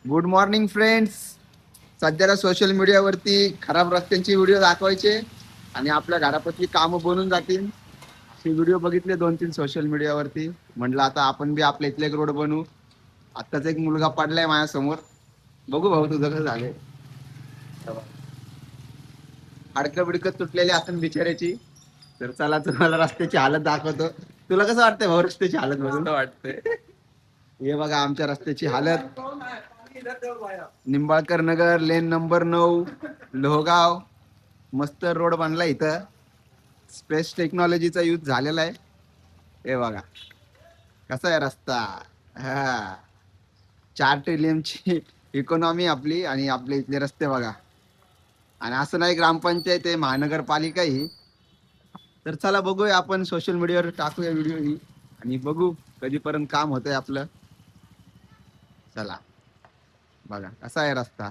Good morning friends. सध्याला social मीडियावरती खराब रस्त्यांची व्हिडिओ दाखवायचे आणि आपल्या घरापासली कामं बनून जातील असे व्हिडिओ बघितले 2-3 सोशल मीडियावरती. म्हटलं आता आपण बी आपल्या इथले एक रोड बनवू. आत्ताच एक मुलगा पडलाय माझ्यासमोर. बघू भाऊ तुझं कसं झालंय. हाडकं बिडकं तुटलेली असून बिचाऱ्याची. तर चला तुम्हाला रस्त्याची हालत दाखवतो. तुला कसं वाटतंय भाऊ रस्त्याची हालत बघून? वाटतंय. हे बघा आमच्या रस्त्याची हालत. निंबाळकर नगर लेन नंबर 9 लोहगाव. मस्त रोड बनला इथं. स्पेस टेक्नॉलॉजीचा यूज झालेला आहे. हे बघा कसा आहे रस्ता. हा 4 ट्रिलियनची इकॉनॉमी आपली आणि आपले इथले रस्ते बघा. आणि असं नाही ग्रामपंचायत आहे महानगरपालिका ही. तर चला बघूया आपण सोशल मीडियावर टाकूया व्हिडिओ ही आणि बघू कधीपर्यंत काम होतंय आपलं. चला बघा कसा आहे रस्ता.